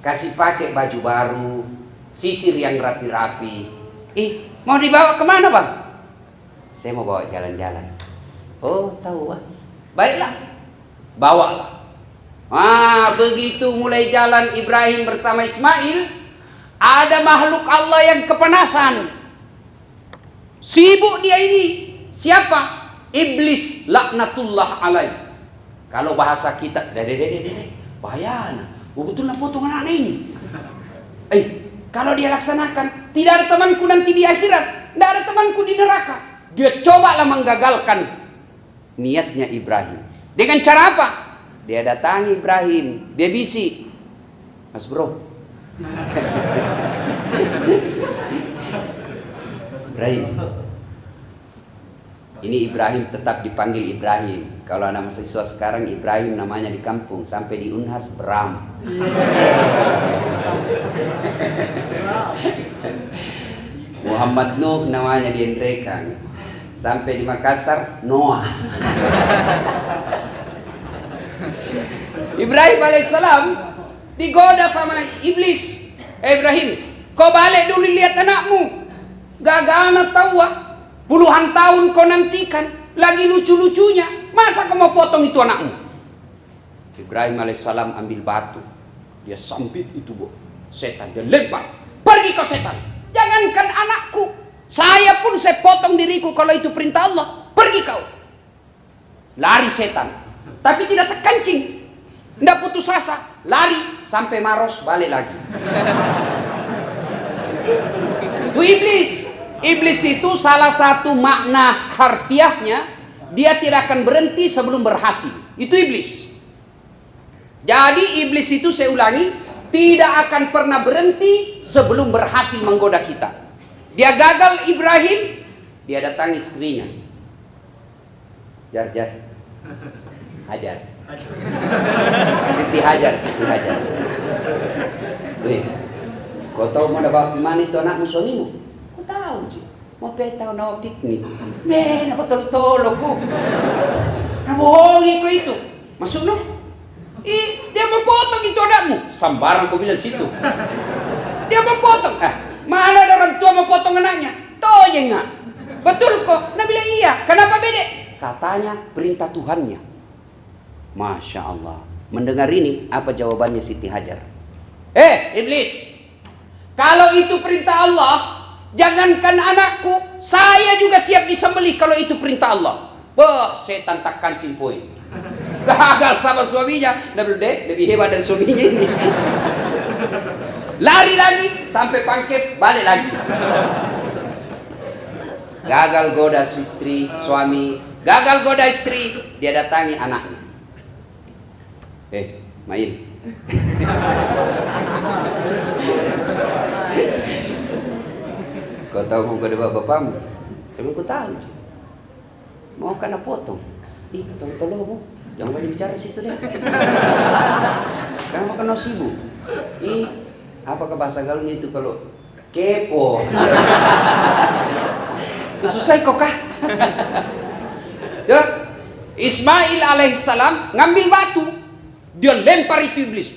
kasih pakai baju baru, sisir yang rapi-rapi. Mau dibawa kemana bang? Saya mau bawa jalan-jalan. Oh tahu bang. Baiklah, bawalah. Begitu mulai jalan Ibrahim bersama Ismail, ada makhluk Allah yang kepanasan. Sibuk dia ini. Siapa? Iblis laknatullah alaih. Kalau bahasa kita, bahaya. Betul potong anak ini. Kalau dia laksanakan, tidak ada temanku nanti di akhirat, tidak ada temanku di neraka. Dia cobalah menggagalkan niatnya Ibrahim. Dengan cara apa? Dia datangi Ibrahim, dia bisik, Mas bro. Ibrahim. Ini Ibrahim tetap dipanggil Ibrahim. Kalau anak mahasiswa sekarang Ibrahim namanya di kampung, sampai di Unhas Bram. Muhammad Nuh namanya di Endrekang, sampai di Makassar Noah. Ibrahim alaihissalam digoda sama iblis. Ibrahim, kau balik dulu lihat anakmu. Gagal tahu. Puluhan tahun kau nantikan, lagi lucu-lucunya. Masa kau mau potong itu anakmu? Ibrahim alaihissalam ambil batu, dia sambit itu setan, dia lempar. Pergi kau setan, jangankan anakku, saya pun saya potong diriku kalau itu perintah Allah. Pergi kau. Lari setan, tapi tidak terkencing, tidak putus asa, lari sampai Maros, balik lagi. Iblis itu salah satu makna harfiahnya, dia tidak akan berhenti sebelum berhasil. Itu iblis. Jadi iblis itu, saya ulangi, tidak akan pernah berhenti sebelum berhasil menggoda kita. Dia gagal Ibrahim, dia datangi istrinya. Jar Hajar. Siti Hajar. Wih, kau tahu mau bawa kemana itu anakmu suamimu? Kau tahu sih, mau petau nawa piknik. Apa tolong kok? Bohongi kau itu. Masuk no? Dia mau potong itu anakmu. Sambaran kau bilang situ. Dia mau potong. Mana ada orang tua mau potong anaknya? Toh enggak. Betul kok. Nah bilang iya. Kenapa beda? Katanya perintah Tuhannya. Masya Allah. Mendengar ini, apa jawabannya Siti Hajar? Iblis, kalau itu perintah Allah, jangankan anakku, saya juga siap disembelih kalau itu perintah Allah. Setan tak kancing poin. Gagal sama suaminya. Lebih hebat dari suaminya ini. Lari lagi sampai pangkep, balik lagi. Gagal goda suami, gagal goda istri, dia datangi anaknya. Main. Kau tahu mau goda bapakmu? Emang kau tahu? Mau kena potong? Tolong, jangan banyak bicara situ deh. Kamu kena sibuk. Apakah bahasa gaulnya itu kalau kepo? Susah kok kah? Ya, Ismail alaihissalam ngambil batu, dia lempar itu iblis.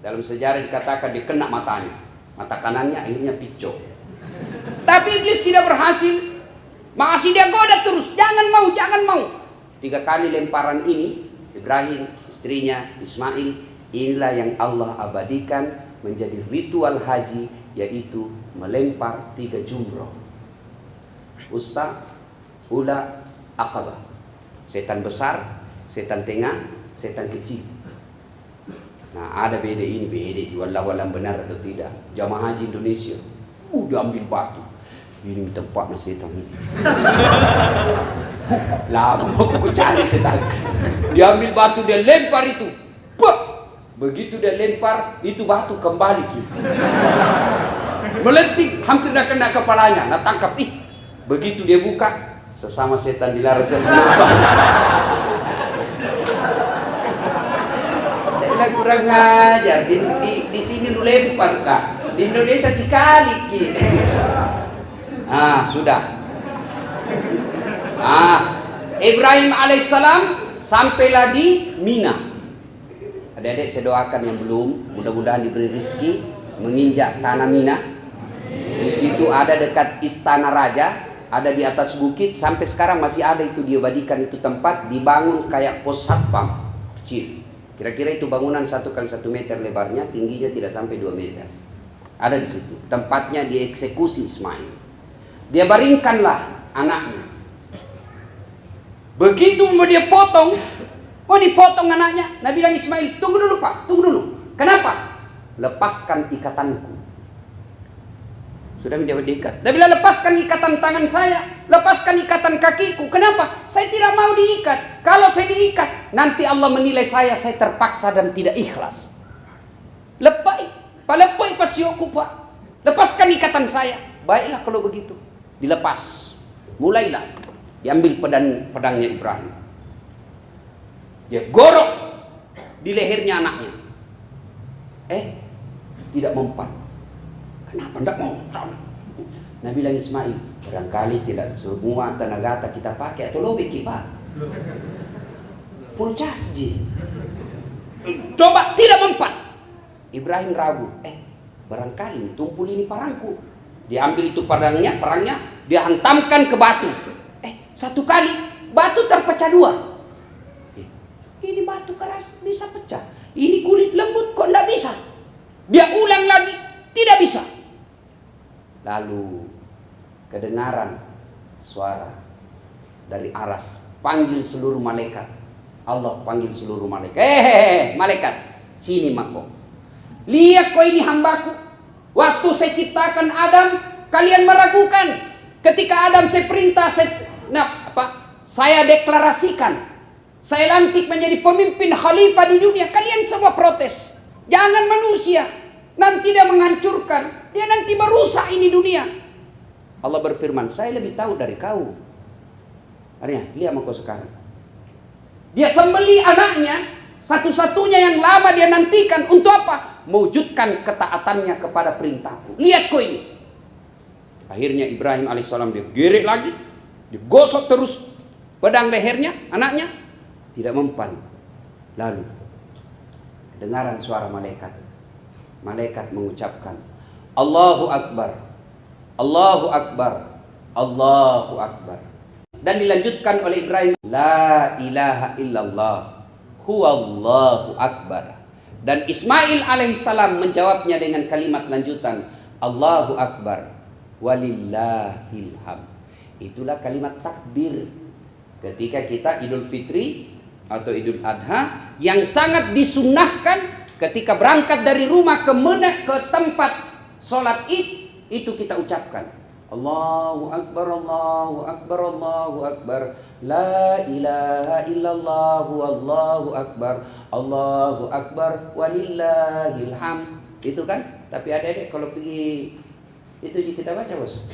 Dalam sejarah dikatakan dia kena matanya, mata kanannya akhirnya picok. Tapi iblis tidak berhasil. Masih dia goda terus, jangan mau. 3 kali lemparan ini, Ibrahim, istrinya, Ismail, inilah yang Allah abadikan menjadi ritual haji, yaitu melempar 3 jumroh. Usta, ula, aqabah. Setan besar, setan tengah, setan kecil. Nah, ada beda walau benar atau tidak. Jamaah haji Indonesia udah ambil batu. Ini tempatnya setan ini. Lama aku cari setan. Dia ambil batu, dia lempar itu. Begitu dia lempar, itu batu kembali gitu. Melenting, hampir dah kena kepalanya. Nah tangkap, begitu dia buka, sesama setan dilarang sempurna. Dia kurang ngajar. Di sini lu lempar kak. Di Indonesia sekali gitu. Sudah. Ibrahim alaihissalam sampailah di Mina. Adik-adik saya doakan yang belum, mudah-mudahan diberi rezeki menginjak tanah Mina. Di situ ada dekat Istana Raja, ada di atas bukit, sampai sekarang masih ada itu, diabadikan itu tempat, dibangun kayak pos satpam kecil. Kira-kira itu bangunan 1x1 meter lebarnya, tingginya tidak sampai 2 meter. Ada di situ. Tempatnya dieksekusi Ismail. Dia baringkanlah anaknya. Begitu mau dia potong, mau dipotong anaknya, Nabi bilang Ismail, tunggu dulu Pak, tunggu dulu. Kenapa? Lepaskan ikatanku. Sudah menjadi ikat. Nabi bilang lepaskan ikatan tangan saya, lepaskan ikatan kakiku. Kenapa? Saya tidak mau diikat. Kalau saya diikat, nanti Allah menilai saya terpaksa dan tidak ikhlas. Lepoi pasioku Pak. Lepaskan ikatan saya. Baiklah kalau begitu. Dilepas. Mulailah. Diambil pedangnya Ibrahim. Dia gorok di lehernya anaknya. Tidak mempan. Kenapa tidak mau? Nabi bilang Ismail, barangkali tidak semua tenaga kita pakai atau lebih Pak. Purcasji. Coba tidak mempan. Ibrahim ragu. Barangkali tumpul ini parangku. Dia ambil itu perangnya, dia hantamkan ke batu. Satu kali batu terpecah 2. Ini batu keras bisa pecah. Ini kulit lembut kok tidak bisa. Dia ulang lagi, tidak bisa. Lalu kedengaran suara dari aras, panggil seluruh malaikat. Allah panggil seluruh malaikat. Malaikat, sini mako. Lihat kau ini hambaku. Waktu saya ciptakan Adam, kalian meragukan. Ketika Adam saya perintah, saya deklarasikan, saya lantik menjadi pemimpin khalifah di dunia. Kalian semua protes. Jangan manusia, nanti dia menghancurkan, dia nanti merusak ini dunia. Allah berfirman, saya lebih tahu dari kau. Artinya, lihat kau sekarang. Dia sembeli anaknya, satu-satunya yang lama dia nantikan. Untuk apa? Mewujudkan ketaatannya kepada perintahku. Lihat kau ini. Akhirnya Ibrahim alaihissalam dia gerek lagi, digosok terus pedang lehernya, anaknya tidak mempan. Lalu kedengaran suara malaikat. Malaikat mengucapkan, Allahu Akbar, Allahu Akbar, Allahu Akbar. Dan dilanjutkan oleh Ibrahim, La ilaha illallah, huwallahu akbar. Dan Ismail alaihissalam menjawabnya dengan kalimat lanjutan, Allahu Akbar, walillahil hamd. Itulah kalimat takbir ketika kita Idul Fitri atau Idul Adha, yang sangat disunnahkan ketika berangkat dari rumah ke tempat sholat Id, itu kita ucapkan Allahu Akbar, Allahu Akbar, Allahu Akbar, La ilaha illallah, Allahu Akbar, Allahu Akbar, walillahil hamd. Itu kan? Tapi adik-adik kalau pergi itu kita baca bos.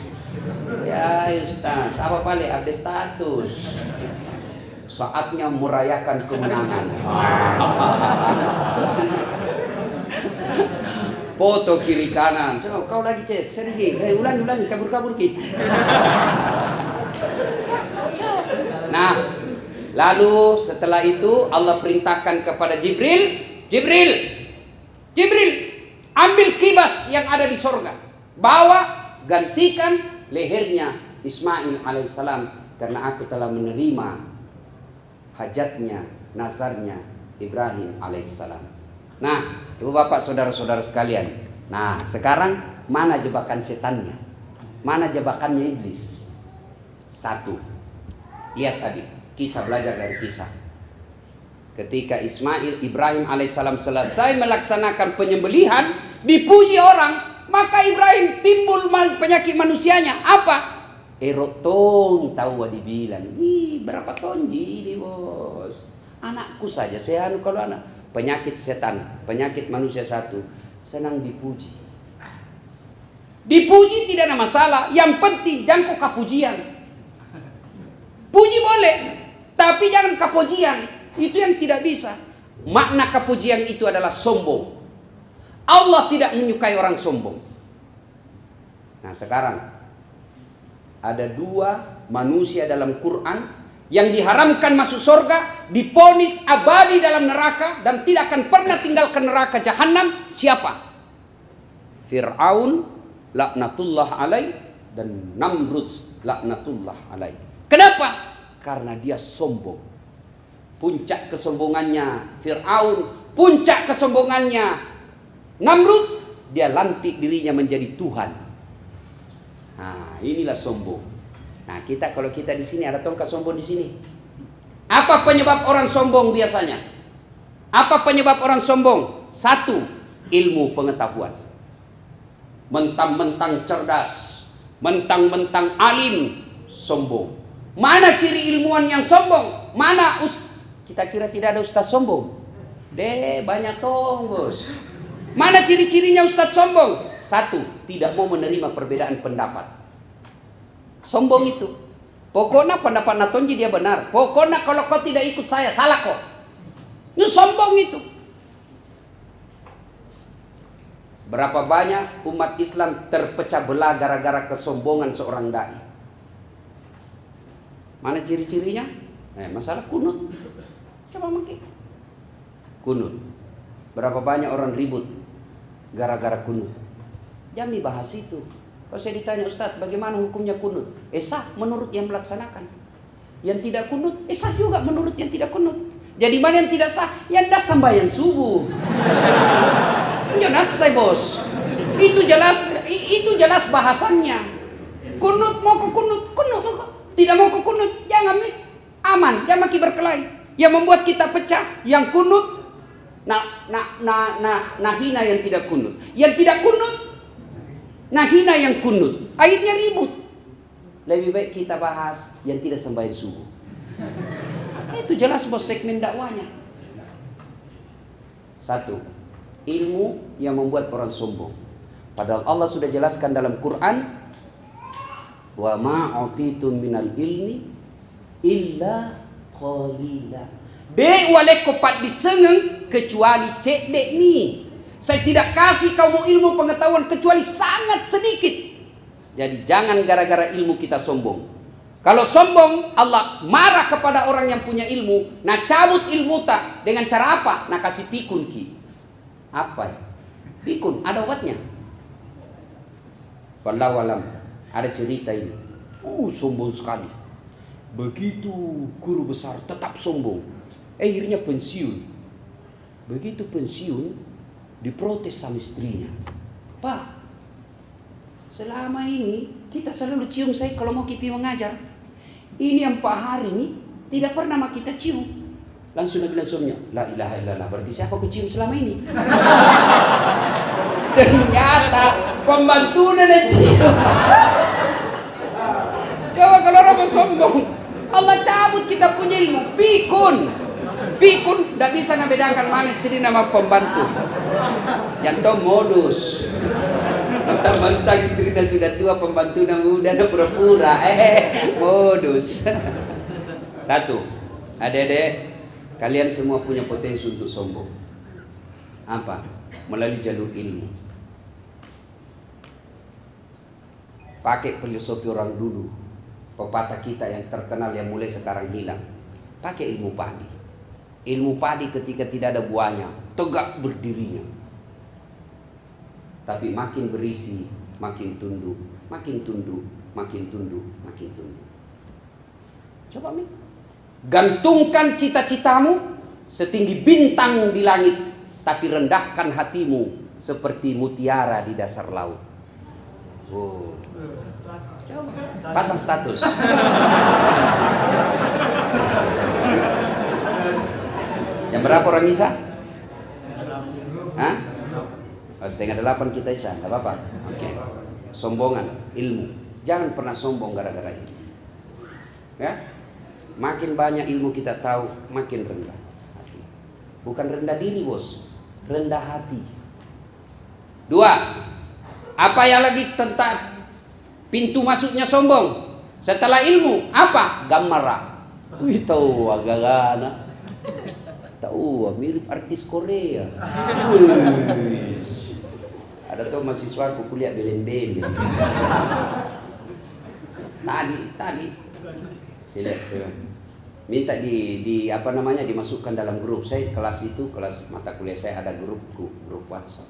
Ya Ustaz, apa paling update status? Saatnya merayakan kemenangan. Foto kiri kanan. Coba kau lagi sering. Ulangi, kabur kita. Nah, lalu setelah itu Allah perintahkan kepada Jibril, ambil kibas yang ada di sorga, bawa, gantikan lehernya Ismail alaihissalam, karena aku telah menerima hajatnya, nazarnya Ibrahim alaihissalam. Nah, ibu bapak saudara-saudara sekalian. Nah, sekarang mana jebakan setannya? Mana jebakannya iblis? Satu. Lihat tadi, kisah, belajar dari kisah. Ketika Ibrahim alaihissalam selesai melaksanakan penyembelihan, dipuji orang, maka Ibrahim timbul penyakit manusianya. Apa? Erotong tahu dibilang, berapa tonji ini bos? Anakku saja, saya kalau anak penyakit setan, penyakit manusia satu, senang dipuji. Dipuji tidak ada masalah, yang penting jangan kau kapujian. Puji boleh, tapi jangan kapujian. Itu yang tidak bisa. Makna kepujian itu adalah sombong. Allah tidak menyukai orang sombong. Nah sekarang ada dua manusia dalam Quran yang diharamkan masuk surga, diponis abadi dalam neraka dan tidak akan pernah tinggalkan neraka jahanam. Siapa? Fir'aun laknatullah alaih dan Namrud laknatullah alaih. Kenapa? Karena dia sombong. Puncak kesombongannya Fir'aun, puncak kesombongannya Namrud, dia lantik dirinya menjadi Tuhan. Nah, inilah sombong. Nah, kalau kita di sini ada tongkat sombong di sini. Apa penyebab orang sombong biasanya? Apa penyebab orang sombong? Satu, ilmu pengetahuan. Mentang-mentang cerdas, mentang-mentang alim, sombong. Mana ciri ilmuwan yang sombong? Mana kita kira tidak ada ustaz sombong? Banyak tong, bos. Mana ciri-cirinya ustaz sombong? Satu, tidak mau menerima perbedaan pendapat. Sombong itu. Pokoknya pendapat Natonji dia benar. Pokoknya kalau kau tidak ikut saya, salah kok. Itu sombong itu. Berapa banyak umat Islam terpecah belah gara-gara kesombongan seorang dai. Mana ciri-cirinya? Masalah kunut. Coba mungkin. Kunut. Berapa banyak orang ribut gara-gara kunut. Jangan bahas itu. Kalau saya ditanya, Ustaz, bagaimana hukumnya kunut? Sah menurut yang melaksanakan. Yang tidak kunut, sah juga menurut yang tidak kunut. Jadi mana yang tidak sah? Yang dah sembahyang subuh. Jelas saya, bos. Itu jelas bahasannya. Kunut mau ke kunut, tidak mau ke kunut, jangan aman, jangan makin berkelahi. Yang membuat kita pecah, yang kunut, hina yang tidak kunut. Yang tidak kunut, hina yang kunut. Akhirnya ribut. Lebih baik kita bahas yang tidak sembahyang subuh. Itu jelas bos segmen dakwanya. Satu, ilmu yang membuat orang sombong. Padahal Allah sudah jelaskan dalam Quran, wa ma utitum minal ilmi illa qalila. Dek wale kopat disengeng kecuali cek dek ni. Saya tidak kasih kamu ilmu pengetahuan kecuali sangat sedikit. Jadi jangan gara-gara ilmu kita sombong. Kalau sombong, Allah marah kepada orang yang punya ilmu. Nah, cabut ilmu tak dengan cara apa? Nah, kasih pikun ki. Apa? Pikun, ada obatnya. Wallahu alam. Ada cerita ini. Sombong sekali. Begitu guru besar tetap sombong. Akhirnya pensiun. Begitu pensiun, diprotes sama istrinya. Pak, selama ini kita selalu cium saya kalau mau kipi mengajar. Ini yang 4 hari ini tidak pernah kita cium. Langsung bilang suaminya, la ilaha illallah, berarti siapa aku cium selama ini? Ternyata pembantunya ada cium. Coba kalau orang mau sombong, Allah cabut kita punya ilmu. Pikun tidak bisa membedakan mana istri nama pembantu. Jangan modus. Mentang-mentang istrinya sudah tua, pembantunya muda, pura-pura. Modus. Satu, adik-adik, kalian semua punya potensi untuk sombong. Apa? Melalui jalur ilmu. Pakai filosofi orang dulu. Pepatah kita yang terkenal yang mulai sekarang hilang. Pakai ilmu padi. Ilmu padi ketika tidak ada buahnya, tegak berdirinya. Tapi makin berisi, makin tunduk, makin tunduk, makin tunduk, makin tunduk. Coba gantungkan cita-citamu setinggi bintang di langit, tapi rendahkan hatimu seperti mutiara di dasar laut. Coba pasang status. Jam berapa orang Isya? Hah? 7:30 kita Isya, enggak apa-apa. Oke. Sombongan, ilmu. Jangan pernah sombong gara-gara ini. Ya? Makin banyak ilmu kita tahu, makin rendah hati. Bukan rendah diri, bos. Rendah hati. 2. Apa yang lagi tentang pintu masuknya sombong? Setelah ilmu, apa? Gamara. Wih, tahu agak-agak. Tahu, mirip artis Korea. Ada tuh mahasiswa aku kuliah Belendel. Tadi. Silakan. minta di apa namanya, dimasukkan dalam grup. Saya kelas itu, kelas mata kuliah saya ada grup WhatsApp.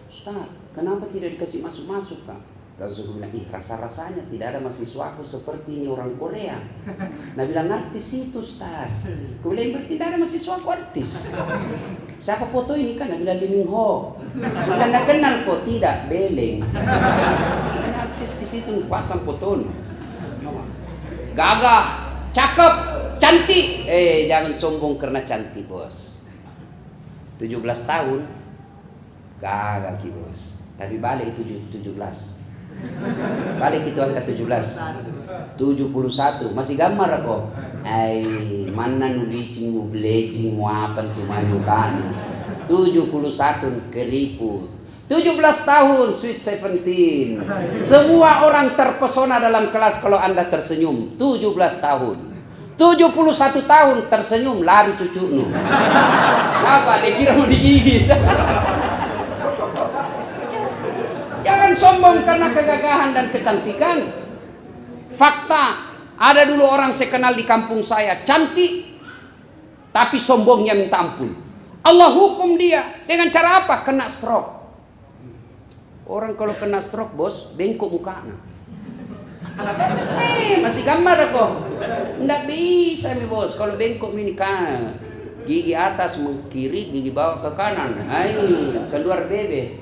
Ustaz, kenapa tidak dikasih masuk Kak? Langsung bilang, rasa-rasanya tidak ada mahasiswaku seperti ini orang Korea. Nah bilang, artis itu Ustaz. Aku bilang, berarti tidak ada mahasiswaku artis. Siapa foto ini kan? Nah bilang, Lee Min Ho. Bukan kenal kok, tidak, Beleng. Ini artis di situ pasang foto. Gagah, cakep, cantik. Jangan sombong karena cantik bos. 17 tahun, gagah ki bos. Tapi balik itu 17. Balik itu angka 17. 71 masih gambar aku. Mana nulicing mu bleaching mu apa tuh manukan. 71 keriput. 17 tahun sweet 17. Semua orang terpesona dalam kelas kalau Anda tersenyum. 17 tahun. 71 tahun tersenyum lari cucunya. Kenapa? Dia kira mau digigit. Jangan sombong karena kegagahan dan kecantikan. Fakta, ada dulu orang saya kenal di kampung saya, cantik, tapi sombongnya minta ampun. Allah hukum dia dengan cara apa? Kena stroke. Orang kalau kena stroke bos, bengkok mukanya. Masih gambar aku. Nggak bisa nih bos, kalau bengkok ini kan gigi atas kiri, gigi bawah ke kanan. Keluar bebe.